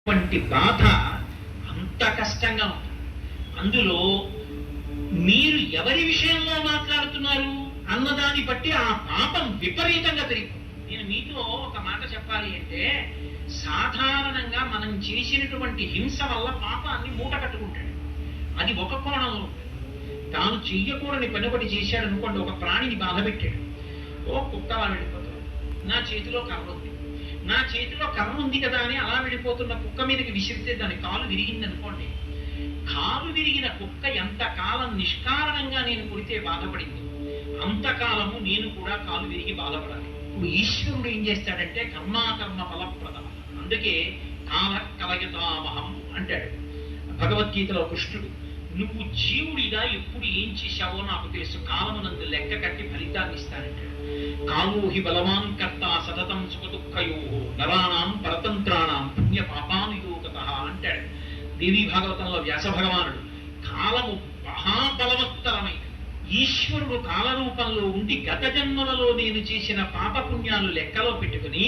వంటి బాధ అంత కష్టంగా ఉంటుంది. అందులో మీరు ఎవరి విషయంలో మాట్లాడుతున్నారు అన్నదాన్ని బట్టి ఆ పాపం విపరీతంగా పెరిగిపోతుంది. నేను మీతో ఒక మాట చెప్పాలి అంటే, సాధారణంగా మనం చేసినటువంటి హింస వల్ల పాపాన్ని మూట కట్టుకుంటాడు. అది ఒక కోణంలో ఉంటుంది. తాను చెయ్యకూడని పని ఒకటి చేశాడు అనుకోండి, ఒక ప్రాణిని బాధ పెట్టాడు, ఓ కుక్క అలా వెళ్ళిపోతాడు. నా చేతిలో కర్ర ఉంది, నా చేతిలో కర్ర ఉంది కదా అని అలా వెళ్ళిపోతున్న కుక్క మీదకి విసిరితే దాని కాలు విరిగింది అనుకోండి, కాలు విరిగిన కుక్క ఎంతకాలం నిష్కారణంగా నేను కొడితే బాధపడింది, అంతకాలము నేను కూడా కాలు విరిగి బాధపడాలి. ఇప్పుడు ఈశ్వరుడు ఏం చేస్తాడంటే కర్మాకర్మ ఫలప్రదం. అందుకే కాల కలయతామహం అంటాడు భగవద్గీతలో కృష్ణుడు. నువ్వు జీవుడిగా ఎప్పుడు ఏం చేశావో నాకు తెలుసు, కాలమునందు లెక్క కట్టి ఫలితాన్ని ఇస్తానంటాడు. కాలోహి బలవాన్ కర్త సతతం సుఖదుఃఖయో నరాణాం పరతంత్రాణం పుణ్య పాపానుయోగత అంటాడు దేవీ భాగవతంలో వ్యాస భగవానుడు. కాలము మహాబలవత్తరమైన ఈశ్వరుడు కాలరూపంలో ఉండి గత జన్మలలో నేను చేసిన పాపపుణ్యాలు లెక్కలో పెట్టుకుని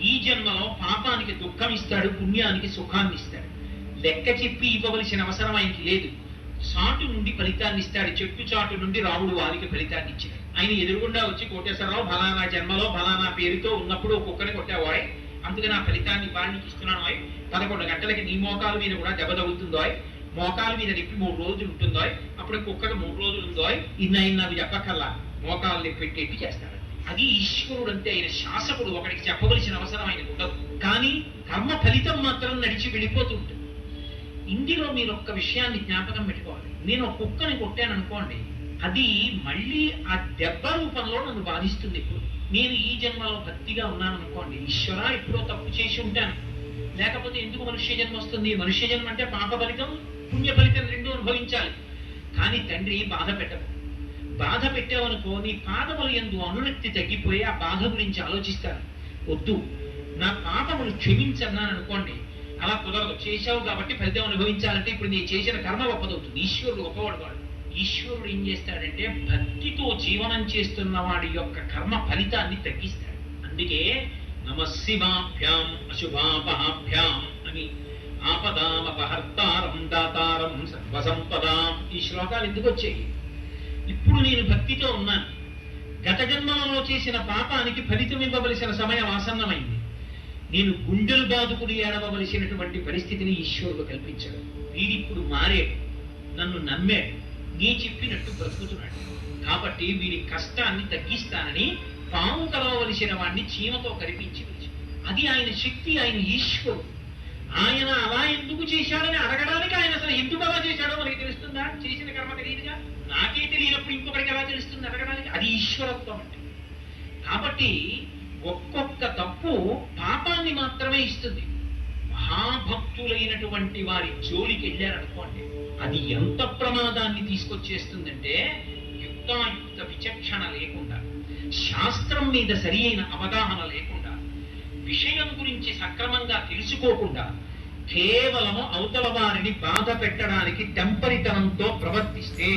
ఈ జన్మలో పాపానికి దుఃఖం ఇస్తాడు, పుణ్యానికి సుఖాన్ని ఇస్తాడు. లెక్క చెప్పి ఇవ్వవలసిన అవసరం ఆయనకి లేదు. చాటు నుండి ఫలితాన్ని ఇస్తాడు. చెట్టు చాటు నుండి రాముడు వారికి ఫలితాన్ని ఇచ్చాడు. ఆయన ఎదురుగుండా వచ్చి కోటేశ్వరరావు ఫలానా జన్మలో ఫలానా పేరుతో ఉన్నప్పుడు కుక్కని కొట్టావాయ్, అందుకని ఆ ఫలితాన్ని వాడికి ఇస్తున్నాను. 11 గంటలకి నీ మోకాలు మీద కూడా దెబ్బ తగులుతుందో, మోకాలు మీద నొప్పి 3 రోజులు ఉంటుందో, అప్పుడు కుక్కకు 3 రోజులు ఉందో, ఇన్నవి చెప్పకల్లా మోకాలు నొప్పి పెట్టేట్టు చేస్తాడు. అది ఈశ్వరుడు అంటే. ఆయన శాసకుడు, ఒకడికి చెప్పవలసిన అవసరం ఆయన ఉండదు. కానీ కర్మ ఫలితం మాత్రం నడిచి వెళ్ళిపోతూ ఉంటుంది. ఇందులో మీరు ఒక్క విషయాన్ని జ్ఞాపకం పెట్టుకోవాలి. నేను ఒక కుక్కని కొట్టాను అనుకోండి, అది మళ్ళీ ఆ దెబ్బ రూపంలో నన్ను బాధిస్తుంది. ఇప్పుడు నేను ఈ జన్మలో భక్తిగా ఉన్నాను అనుకోండి, ఈశ్వర ఎప్పుడో తప్పు చేసి ఉంటాను, లేకపోతే ఎందుకు మనుష్య జన్మ వస్తుంది? మనుష్య జన్మ అంటే పాప ఫలితం పుణ్య ఫలితం రెండూ అనుభవించాలి. కానీ తండ్రి బాధ పెట్టదు. బాధ పెట్టావనుకో, నీ పాదములు యందు అనురక్తి తగ్గిపోయి ఆ బాధ గురించి ఆలోచిస్తాను. వద్దు, నా పాపములు క్షమించన్నాను అనుకోండి, అలా కుదరదు. చేశావు కాబట్టి ఫలితం అనుభవించాలంటే ఇప్పుడు నీ చేసిన కర్మ గొప్పదవుతుంది. ఈశ్వరుడు గొప్పవాడు కాడు. ఈశ్వరుడు ఏం చేస్తాడంటే భక్తితో జీవనం చేస్తున్న వాడి యొక్క కర్మ ఫలితాన్ని తగ్గిస్తాడు. అందుకే నమశివాభ్యాం అశుభాపహాభ్యాం అని ఆపదామపహర్తారం దాతారం సర్వసంపదాం ఈ శ్లోకాలు ఎందుకు వచ్చాయి? ఇప్పుడు నేను భక్తితో ఉన్నాను, గత జన్మలలో చేసిన పాపానికి ఫలితం ఇవ్వవలసిన సమయం ఆసన్నమైంది. నేను గుండెలు బాదుకుని ఏడవలసినటువంటి పరిస్థితిని ఈశ్వరుడు కల్పించాడు. వీడిప్పుడు మారాడు, నన్ను నమ్మాడు, నీ చెప్పినట్టు బ్రతుకుతున్నాడు. కాబట్టి వీడి కష్టాన్ని తగ్గిస్తానని పాము కలవలసిన వాడిని చీమతో కనిపించి అది ఆయన శక్తి, ఆయన ఈశ్వరుడు. ఆయన అలా ఎందుకు చేశాడని అడగడానికి ఆయన అసలు ఎందుకు అలా చేశాడో మనకి తెలుస్తుందా? చేసిన కర్మ తెలియదుగా. నాకే తెలియనప్పుడు ఇంకొకరికి ఎలా తెలుస్తుంది అడగడానికి? అది ఈశ్వరత్వం అంటే. కాబట్టి ఒక్కొక్క తప్పు పాపాన్ని మాత్రమే ఇస్తుంది. మహాభక్తులైనటువంటి వారి జోలికి వెళ్ళారనుకోండి, అది ఎంత ప్రమాదాన్ని తీసుకొచ్చేస్తుందంటే, యుక్తాయుక్త విచక్షణ లేకుండా, శాస్త్రం మీద సరి అయిన అవగాహన లేకుండా, విషయం గురించి సక్రమంగా తెలుసుకోకుండా, కేవలము అవతల వారిని బాధ పెట్టడానికి టెంపరితనంతో ప్రవర్తిస్తే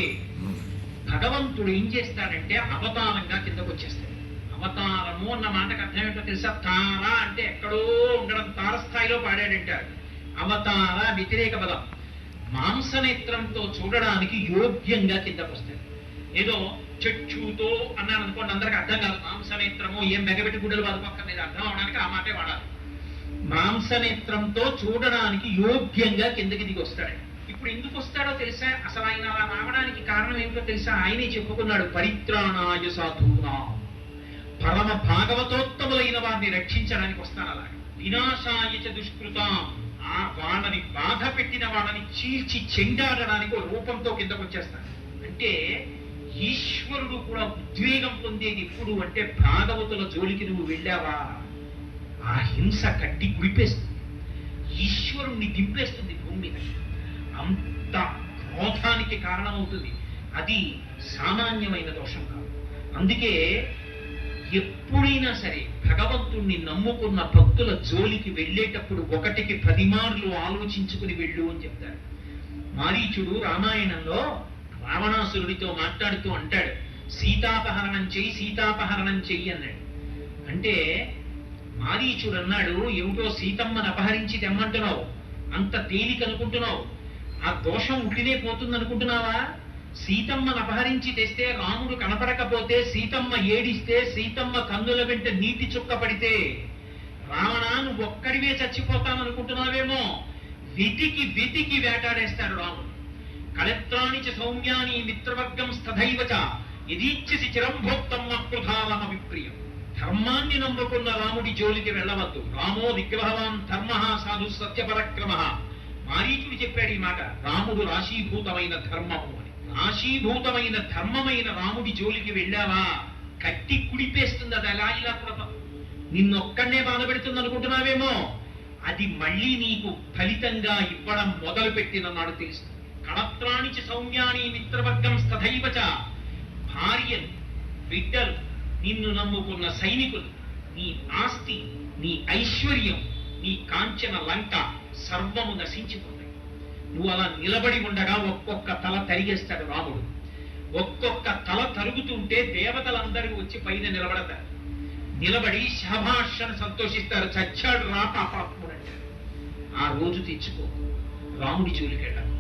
భగవంతుడు ఏం చేస్తాడంటే అవతారంగా కిందకు వచ్చేస్తాడు. అవతారము అన్న మాటకు అర్థం ఏంటో తెలుసా? తార అంటే ఎక్కడో ఉండడం, తారస్థాయిలో పాడాడంటారు. అవతార వ్యతిరేక పదం. మాంసనేత్రంతో చూడడానికి యోగ్యంగా కిందకు వస్తాడు. ఏదో చచ్చుతో అన్నాను అనుకోండి, అందరికి అర్థం కాదు. మాంసనేత్రము ఏం మెగబెట్టి గుడ్డలు పక్క మీద అర్థం అవడానికి ఆ మాటే వాడాలి. మాంసనేత్రంతో చూడడానికి యోగ్యంగా కిందకి దిగి వస్తాడు. ఇప్పుడు ఎందుకు వస్తాడో తెలుసా? అసలు ఆయన అలా రావడానికి కారణం ఏమిటో తెలుసా? ఆయనే చెప్పుకున్నాడు, పరిత్రాణాయ సాధూనాం, పరమ భాగవతోత్తములైన వారిని రక్షించడానికి వస్తాను. అలా వినాశాయ చ దుష్కృతాం, ఆ వాళ్ళని బాధ పెట్టిన వాళ్ళని చీల్చి చెండాడడానికి ఒక రూపంతో కిందకు వచ్చేస్తాడు. అంటే ఈశ్వరుడు కూడా ఉద్వేగం పొందేది ఎప్పుడు అంటే, భాగవతుల జోలికి నువ్వు వెళ్ళావా, ఆ హింస కట్టి గుడిపేస్తుంది, ఈశ్వరుణ్ణి దింపేస్తుంది భూమి మీద. అంత క్రోధానికి కారణమవుతుంది. అది సామాన్యమైన దోషం కాదు. అందుకే ఎప్పుడైనా సరే భగవంతుణ్ణి నమ్ముకున్న భక్తుల జోలికి వెళ్ళేటప్పుడు 1కి 10 మార్లు ఆలోచించుకుని వెళ్ళు అని చెప్తారు. మారీచుడు రామాయణంలో రావణాసురుడితో మాట్లాడుతూ అంటాడు, సీతాపహరణం చెయ్యి, సీతాపహరణం చెయ్యి అన్నాడు. అంటే మారీచుడు అన్నాడు, ఏమిటో సీతమ్మను అపహరించి తెమ్మంటున్నావు, అంత తేలిక అనుకుంటున్నావు, ఆ దోషం ఉట్టినే పోతుంది అనుకుంటున్నావా? సీతమ్మను అపహరించి తెస్తే రాముడు కనపడకపోతే, సీతమ్మ ఏడిస్తే, సీతమ్మ కన్నుల వెంట నీటి చుక్క పడితే రావణా నువ్వు ఒక్కడివే చచ్చిపోతాననుకుంటున్నావేమో. వెతికి వెతికి వేటాడేస్తాడు రాముడు. కళత్రాణి చ సౌమ్యాని మిత్రవర్గం స్తథైవచ యదీచ్ఛసి చిరంభోక్తం అకృధావహ విప్రియం. ధర్మాన్ని నమ్ముకున్న రాముడి జోలికి వెళ్ళవద్దు. రామో విగ్రహవాన్ ధర్మ సాధు సత్యపరక్రమ. మారీచుడు చెప్పాడు ఈ మాట. రాముడు రాశీభూతమైన ధర్మము అని. రాశీభూతమైన ధర్మమైన రాముడి జోలికి వెళ్ళావా కట్టి కుడిపేస్తుంది. అది అలా ఇలా కూడా నిన్నొక్కడే బాధ పెడుతుంది అనుకుంటున్నావేమో. అది మళ్ళీ నీకు ఫలితంగా ఇవ్వడం మొదలు పెట్టిన నాడు తెలుస్తుంది. కళత్రాణి చ సౌమ్యాని మిత్రవర్గం స్తథైవచ. భార్యలు, బిడ్డలు, నిన్ను నమ్ముకున్న సైనికులు, నీ ఆస్తి, నీ ఐశ్వర్యం, నీ కాంచన లంక సర్వము నశించిపోతాయి. నువ్వు అలా నిలబడి ఉండగా ఒక్కొక్క తల తరిగేస్తాడు రాముడు. ఒక్కొక్క తల తరుగుతుంటే దేవతలందరూ వచ్చి పైన నిలబడతారు. నిలబడి శాభాషను సంతోషిస్తారు. చచ్చాడు రా పాపాత్ముడు అంటారు. ఆ రోజు తెచ్చుకో. రాముడి జోలికి వెళ్ళాలి.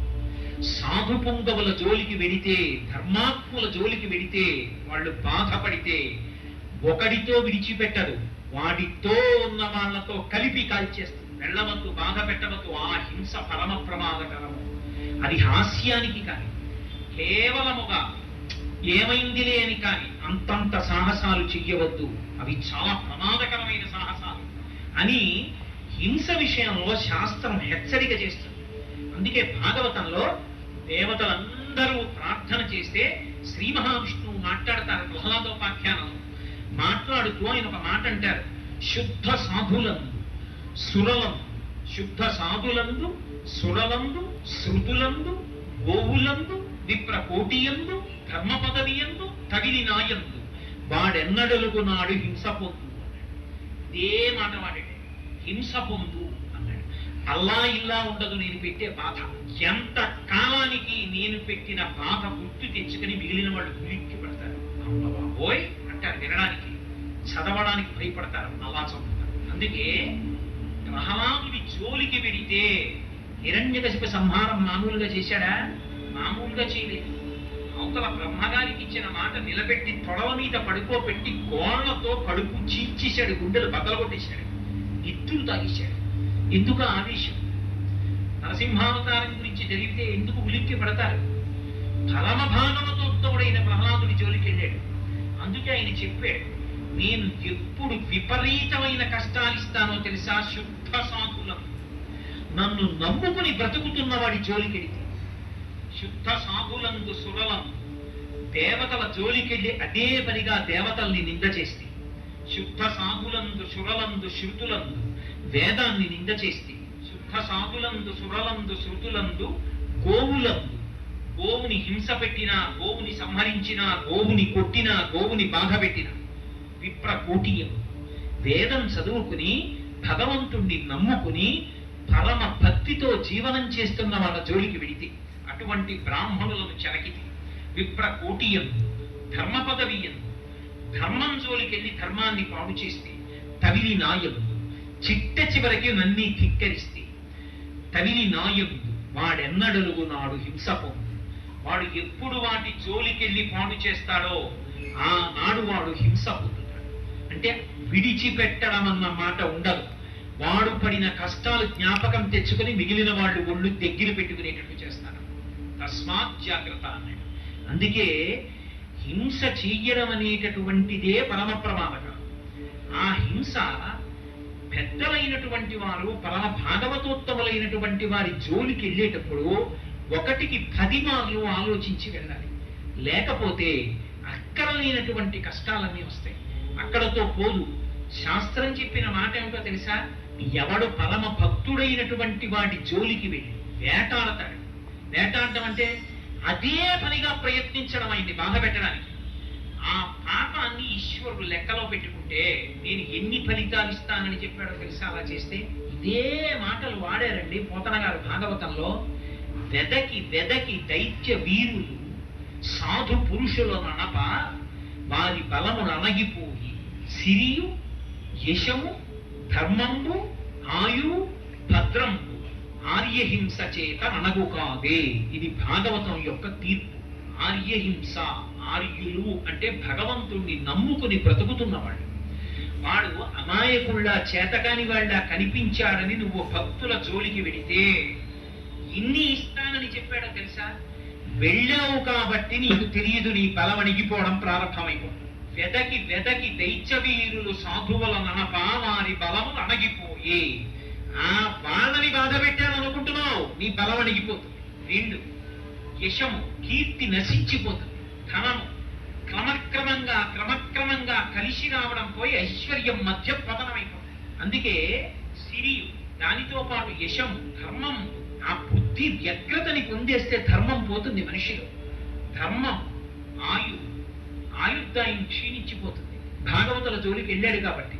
సాధు పొంగవుల జోలికి వెడితే, ధర్మాత్ముల జోలికి వెడితే, వాళ్ళు బాధపడితే ఒకడితో విడిచిపెట్టదు, వాడితో ఉన్న వాళ్ళతో కలిపి కాల్చేస్తుంది. వెళ్ళవద్దు, బాధ పెట్టవద్దు. ఆ హింస పరమ ప్రమాదకరము. అది హాస్యానికి కానీ, కేవలముగా ఏమైందిలే అని కానీ అంతంత సాహసాలు చెయ్యవద్దు. అవి చాలా ప్రమాదకరమైన సాహసాలు అని హింస విషయంలో శాస్త్రం హెచ్చరిక చేస్తుంది. అందుకే భాగవతంలో దేవతలందరూ ప్రార్థన చేస్తే శ్రీ మహావిష్ణువు మాట్లాడతారు. ప్రహ్లాదోపాఖ్యానంలో మాట్లాడుతూ ఆయన ఒక మాట అంటారు. శుద్ధ సాధులందు సురలందు, శుద్ధ సాధులందు సురలందు, శృతులందు, గోవులందు, విప్రకోటియందు, ధర్మ పదవియందు, తగిలినాయందు వాడెన్నడలుగు నాడు హింస పొందు అన్నాడు. ఇదే మాట వాడాడు. హింస పొందు అన్నాడు. అల్లా ఇల్లా ఉండదు నేను పెట్టే బాధ. ఎంత కాలానికి నేను పెట్టిన బాధ గుర్తు తెచ్చుకుని మిగిలిన వాళ్ళు ఉలిక్కి పడతారు. అమ్మబాబోయ్ అంటారు. వినడానికి, చదవడానికి భయపడతారు. అలా చదువుతారు. అందుకే ప్రహ్లాదుడి జోలికి వెడితే హిరణ్యకశిప సంహారం మామూలుగా చేశాడా? మామూలుగా చేయలేదు. అవతల బ్రహ్మగారికి ఇచ్చిన మాట నిలబెట్టి తొడవ మీద పడుకోబెట్టి గోళ్లతో కడుపు చీల్చేశాడు. గుండెలు బద్దలగొట్టేశాడు. ఇత్తులు తాగేశాడు. ఎందుకు ఆవేశం? నరసింహావతారం గురించి జరిగితే ఎందుకు ఉలిక్కి పడతారు? పరమ భాగవతోత్తముడైన ప్రహ్లాదుడి జోలికి వెళ్ళాడు. అందుకే ఆయన చెప్పాడు, నేను ఎప్పుడు విపరీతమైన కష్టాలు ఇస్తానో తెలుసా? శుద్ధ సాధులం, నన్ను నమ్ముకుని బ్రతుకుతున్న వాడి జోలికెడితే. శుద్ధ సాధులందు సురలం, దేవతల జోలికెళ్ళి అదే పనిగా దేవతల్ని నింద చేస్తే. శుద్ధ సాధులందు సురలందు శృతులందు వేదాన్ని నింద చేస్తే. శుద్ధ సాధులందు సురలందు శృతులందు గోవులందు, గోవుని హింస పెట్టినా, గోవుని సంహరించినా, గోవుని కొట్టినా, గోవుని బాధ పెట్టినా. విప్రకోటియం, వేదం చదువుకుని భగవంతుణ్ణి నమ్ముకుని పరమ భక్తితో జీవనం చేస్తున్న వాళ్ళ జోలికి వెడితే, అటువంటి బ్రాహ్మణులను చెనకితి. విప్రకోటియం, ధర్మ పదవీయం, ధర్మం జోలికెళ్ళి ధర్మాన్ని పాడు చేస్తే. తవిలి నాయం, చిట్ట చివరికి నన్ని ధిక్కరిస్తే. తవిలి నాయం, వాడెన్నడలుగు నాడు హింస పొందు. వాడు ఎప్పుడు వాటి జోలికెళ్ళి పాడు చేస్తాడో ఆ నాడు వాడు హింస పొందుతాడు. అంటే విడిచిపెట్టడం అన్న మాట ఉండదు. వాడు పడిన కష్టాలు జ్ఞాపకం తెచ్చుకొని మిగిలిన వాళ్ళు ఒళ్ళు దగ్గర పెట్టుకునేటట్టు చేస్తారు. తస్మాత్ జాగ్రత్త అన్నాడు. అందుకే హింస చెయ్యడం అనేటటువంటిదే పరమ ప్రమాదకరం. ఆ హింస పెద్దలైనటువంటి వారు, పరమ భాగవతోత్తములైనటువంటి వారి జోలికి వెళ్ళేటప్పుడు 1కి 10 మార్లు ఆలోచించి వెళ్ళాలి. లేకపోతే అక్కరలేనటువంటి కష్టాలన్నీ వస్తాయి. అక్కడతో పోదు. శాస్త్రం చెప్పిన మాట ఏమిటో తెలుసా? ఎవడు పరమ భక్తుడైనటువంటి వాడి జోలికి వెళ్ళి వేటాడతాడు. వేటాడటం అంటే అదే పనిగా ప్రయత్నించడం అయింది బాధ పెట్టడానికి. ఆ పాపాన్ని ఈశ్వరుడు లెక్కలో పెట్టుకుంటే నేను ఎన్ని ఫలితాలు ఇస్తానని చెప్పాడో తెలుసా? అలా చేస్తే ఇదే మాటలు వాడారండి పోతన గారు భాగవతంలో. వెదకి వెదకి దైత్య వీరులు సాధు పురుషులను అనప వారి బలములు అనగిపోయి సిరియు యశము ధర్మంబు ఆయు భద్రంబు ఆర్యహింస చేత అనగు కాదే. ఇది భాగవతం యొక్క తీర్పు. ఆర్యహింస, ఆర్యులు అంటే భగవంతుణ్ణి నమ్ముకుని బ్రతుకుతున్నవాడు. వాడు అమాయకుళ్ళ చేతకాని వాళ్ళ కనిపించాడని నువ్వు భక్తుల జోలికి వెడితే ఇన్ని ఇస్తానని చెప్పాడో తెలుసా? వెళ్ళావు కాబట్టి నీకు తెలియదు, నీ బలం అణిగిపోవడం ప్రారంభమైపోతుంది. వెదకి వెదకి దైత్యవీరులు సాధువుల ననపా వారి బలములు అణగిపోయే. ఆ వాళ్ళని బాధ పెట్టాననుకుంటున్నావు, నీ బలం అణిగిపోతుంది. 2, యశము, కీర్తి నశించిపోతుంది. ధనము క్రమక్రమంగా కలిసి రావడం పోయి ఐశ్వర్యం మధ్య పతనమైపోతుంది. అందుకే సిరియు, దానితో పాటు యశము, ధర్మం, ఆ బుద్ధి వ్యగ్రతని పొందేస్తే ధర్మం పోతుంది మనిషిలో. ధర్మం, ఆయుర్దాయం క్షీణించిపోతుంది. భాగవతుల జోలికి వెళ్ళాడు కాబట్టి.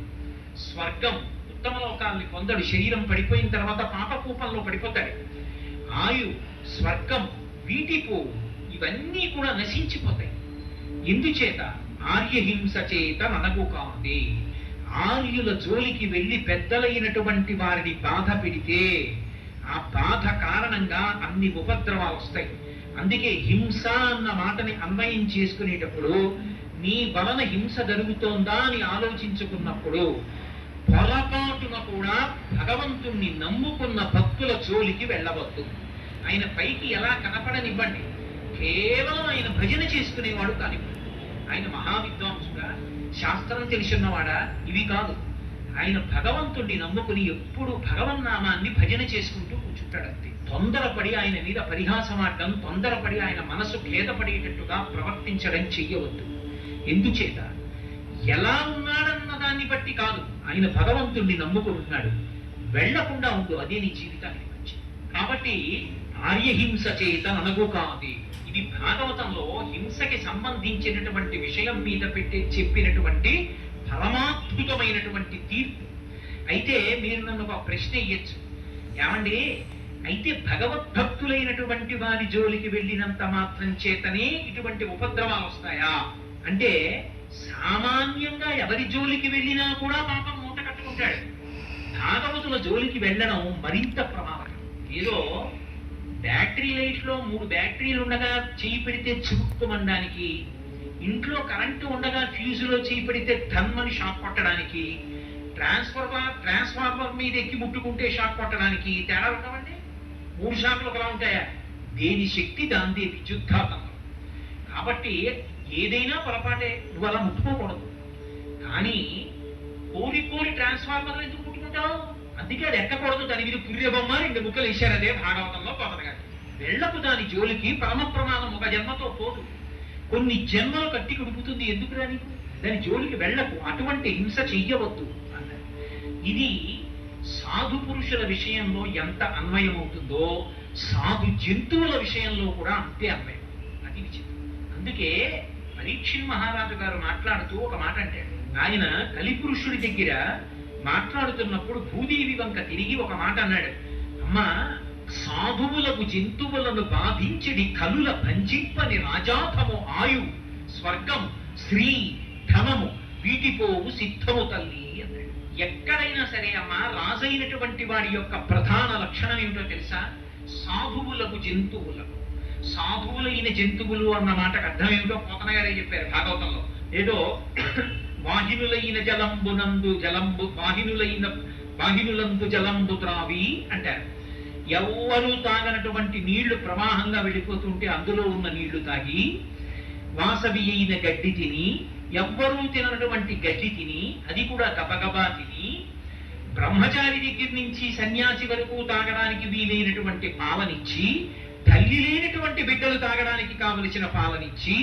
స్వర్గం, ఉత్తమ లోకాల్ని పొందడు, శరీరం పడిపోయిన తర్వాత పాపకూపంలో పడిపోతాడు. స్వర్గం వీటిపో, ఇవన్నీ కూడా నశించిపోతాయి. ఎందుచేత? ఆర్యహింస చేత ననగు కాదే. ఆర్యుల జోలికి వెళ్ళి పెద్దలైనటువంటి వారిని బాధ పెడితే ఆ బాధ కారణంగా అన్ని ఉపద్రవాలు వస్తాయి. అందుకే హింస అన్న మాటని అన్వయం చేసుకునేటప్పుడు నీ వలన హింస జరుగుతోందా అని ఆలోచించుకున్నప్పుడు పొరపాటున కూడా భగవంతుణ్ణి నమ్ముకున్న భక్తుల జోలికి వెళ్ళవద్దు. ఆయన పైకి ఎలా కనపడనివ్వండి, కేవలం ఆయన భజన చేసుకునేవాడు కానివ్వండి. ఆయన మహావిద్వాంసుడా, శాస్త్రం తెలిసిన్నవాడా, ఇవి కాదు. ఆయన భగవంతుణ్ణి నమ్ముకుని ఎప్పుడు భగవన్నామాన్ని భజన చేసుకుంటూ కూర్చుంటాడంతే. తొందరపడి ఆయన మీద పరిహాసమాడడం, తొందరపడి ఆయన మనసు ఖేదపడేటట్టుగా ప్రవర్తించడం చెయ్యవద్దు. ఎందుచేత? ఎలా ఉన్నాడన్న దాన్ని బట్టి కాదు, ఆయన భగవంతుణ్ణి నమ్ముకుంటున్నాడు. వెళ్లకుండా ఉండు, అదే నీ జీవితానికి మంచిది. కాబట్టి ఆర్యహింస చేత అనగు కాది. ఇది భాగవతంలో హింసకి సంబంధించినటువంటి విషయం మీద పెట్టి చెప్పినటువంటి పరమాద్భుతమైనటువంటి తీర్పు. అయితే మీరు నన్ను ఒక ప్రశ్న ఇయ్యొచ్చు, ఏమండి అయితే భగవద్భక్తులైనటువంటి వారి జోలికి వెళ్ళినంత మాత్రం చేతనే ఇటువంటి ఉపద్రవాలు వస్తాయా అంటే, సామాన్యంగా ఎవరి జోలికి వెళ్ళినా కూడా పాపం మూట కట్టుకుంటాడు. భాగవతుల జోలికి వెళ్ళడం మరింత ప్రమాదకరం. ఏదో బ్యాటరీ లైట్ లో 3 బ్యాటరీలు ఉండగా చేయి పెడితే చిక్కుకోమనడానికి, ఇంట్లో కరెంటు ఉండగా ఫ్యూజులో చేయి పెడితే ధన్మని షాక్ కొట్టడానికి, ట్రాన్స్ఫార్మర్ మీద ఎక్కి ముట్టుకుంటే షాక్ కొట్టడానికి తేడా ఉండవండి. 3 షాకులు ఒకలా ఉంటాయా? దేని శక్తి దాందే విద్యుద్ఘాతం. కాబట్టి ఏదైనా పొరపాటే, నువ్వు అలా ముట్టుకోకూడదు. కానీ కోరి ట్రాన్స్ఫార్మర్లు ఎందుకు ముట్టుకుంటావు? అందుకే అది ఎక్కకూడదు, దాని మీద పుర్రె బొమ్మ 2 ముక్కలు వేశారు. అదే భాగవతంలో పోతనగా. వెళ్ళకు దాని జోలికి, పరమ ప్రమాదం ఒక జన్మతో పోదు, కొన్ని జన్మలు కట్టి కుడుపుతుంది. ఎందుకురా నీకు? దాని జోలికి వెళ్ళకు, అటువంటి హింస చెయ్యవద్దు అన్నారు. ఇది సాధు పురుషుల విషయంలో ఎంత అన్వయం అవుతుందో సాధు జంతువుల విషయంలో కూడా అంతే అన్వయం. అది విచిత్రం. అందుకే పరీక్షిత్ మహారాజు గారు మాట్లాడుతూ ఒక మాట అంటాడు. ఆయన కలిపురుషుడి దగ్గర మాట్లాడుతున్నప్పుడు భూదేవి వంక తిరిగి ఒక మాట అన్నాడు. అమ్మా, సాధువులకు జంతువులను బాధించడి కలుల భంజింపని రాజాధము ఆయు స్వర్గం శ్రీ ధనము వీటిపోవు సిద్ధము తల్లి అన్నాడు. ఎక్కడైనా సరే అమ్మా, రాజైనటువంటి వాడి యొక్క ప్రధాన లక్షణం ఏమిటో తెలుసా? సాధువులకు జంతువులకు. సాధువులైన జంతువులు అన్న మాటకు అర్థం ఏమిటో పోతన గారే చెప్పారు భాగవతంలో. ఏదో వాహినులైన వాహినులందు జలంబు త్రావి అంటారు. ఎవ్వరూ తాగనటువంటి నీళ్లు ప్రవాహంగా వెళ్ళిపోతుంటే అందులో ఉన్న నీళ్లు తాగి, వాసవి అయిన గడ్డి తిని, ఎవ్వరూ తినటువంటి గడ్డి తిని, అది కూడా గబగబా తిని, బ్రహ్మచారి దగ్గర నుంచి సన్యాసి వరకు తాగడానికి వీలైనటువంటి పాలనిచ్చి, తల్లి లేనటువంటి బిడ్డలు తాగడానికి కావలసిన పాలనిచ్చి,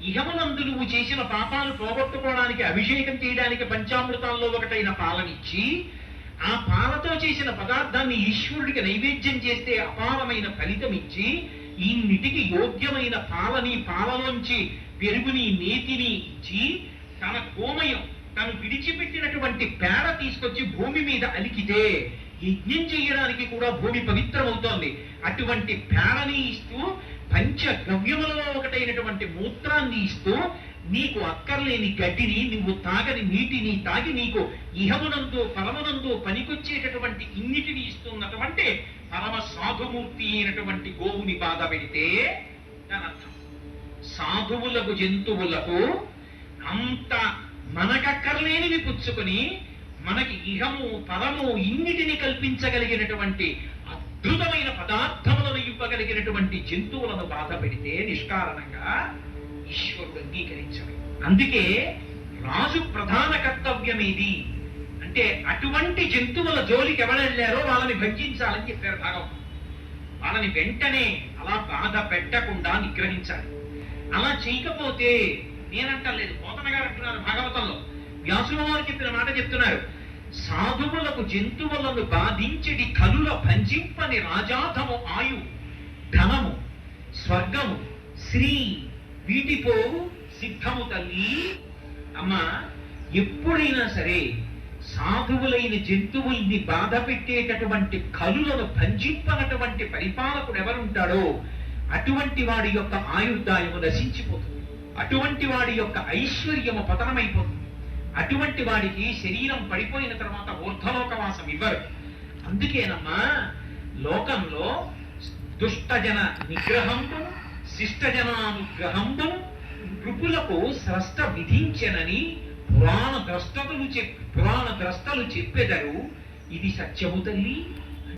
ఇహమునందు నువ్వు చేసిన పాపాలు పోగొట్టుకోవడానికి అభిషేకం చేయడానికి పంచామృతాల్లో ఒకటైన పాలనిచ్చి, ఆ పాలతో చేసిన పదార్థాన్ని ఈశ్వరుడికి నైవేద్యం చేస్తే అపారమైన ఫలితం ఇచ్చి, ఇన్నిటికి యోగ్యమైన పాలలోంచి పెరుగుని నేతిని ఇచ్చి, తన గోమయం తను విడిచిపెట్టినటువంటి పేడ తీసుకొచ్చి భూమి మీద అలికితే యజ్ఞం చేయడానికి కూడా భూమి పవిత్రమవుతోంది. అటువంటి పేడని ఇస్తూ, పంచగవ్యములలో ఒకటైనటువంటి మూత్రాన్ని ఇస్తూ, నీకు అక్కర్లేని గడ్డిని, నువ్వు తాగని నీటిని తాగి నీకు ఇహమునందు పరమనందు పనికొచ్చేటటువంటి ఇన్నిటిని ఇస్తున్నటువంటి పరమ సాధుమూర్తి అయినటువంటి గోవుని బాధ పెడితే దాని అర్థం. సాధువులకు జంతువులకు అంత మనకక్కర్లేనివి పుచ్చుకొని మనకి ఇహము పరము ఇన్నిటిని కల్పించగలిగినటువంటి అద్భుతమైన పదార్థములను ఇవ్వగలిగినటువంటి జంతువులను బాధ పెడితే నిష్కారణంగా ఈశ్వరుడు అంగీకరించడు. అందుకే రాజు ప్రధాన కర్తవ్యం ఏది అంటే అటువంటి జంతువుల జోలికి ఎవరెళ్ళారో వాళ్ళని భంజించాలని చెప్పారు భాగవతం. వాళ్ళని వెంటనే అలా బాధ పెట్టకుండా నిగ్రహించాలి. అలా చేయకపోతే, నేనంటలేదు, పోతన గారు అంటున్నారు భాగవతంలో, వ్యాసుల వారు చెప్పిన మాట చెప్తున్నారు, సాధువులకు జంతువులను బాధించడి కలుల భంజింపని రాజాధము ఆయు ధనము స్వర్గము శ్రీ వీటిపో సిద్ధము తల్లి. అమ్మ, ఎప్పుడైనా సరే సాధువులైన జంతువుల్ని బాధ పెట్టేటటువంటి కలులను భంజింపనటువంటి పరిపాలకుడు ఎవరుంటాడో అటువంటి వాడి యొక్క ఆయుర్దాయము నశించిపోతుంది, అటువంటి వాడి యొక్క ఐశ్వర్యము పతనమైపోతుంది, అటువంటి వాడికి శరీరం పడిపోయిన తర్వాత ఊర్ధ్వలోకవాసం ఇవ్వరు. అందుకేనమ్మా లోకంలో దుష్టజన నిగ్రహంబు శిష్టజనానుగ్రహంబు నృపులకు స్రష్ట విధించెనని పురాణ ద్రష్టలు చెప్పెదరు. ఇది సత్యము తల్లి.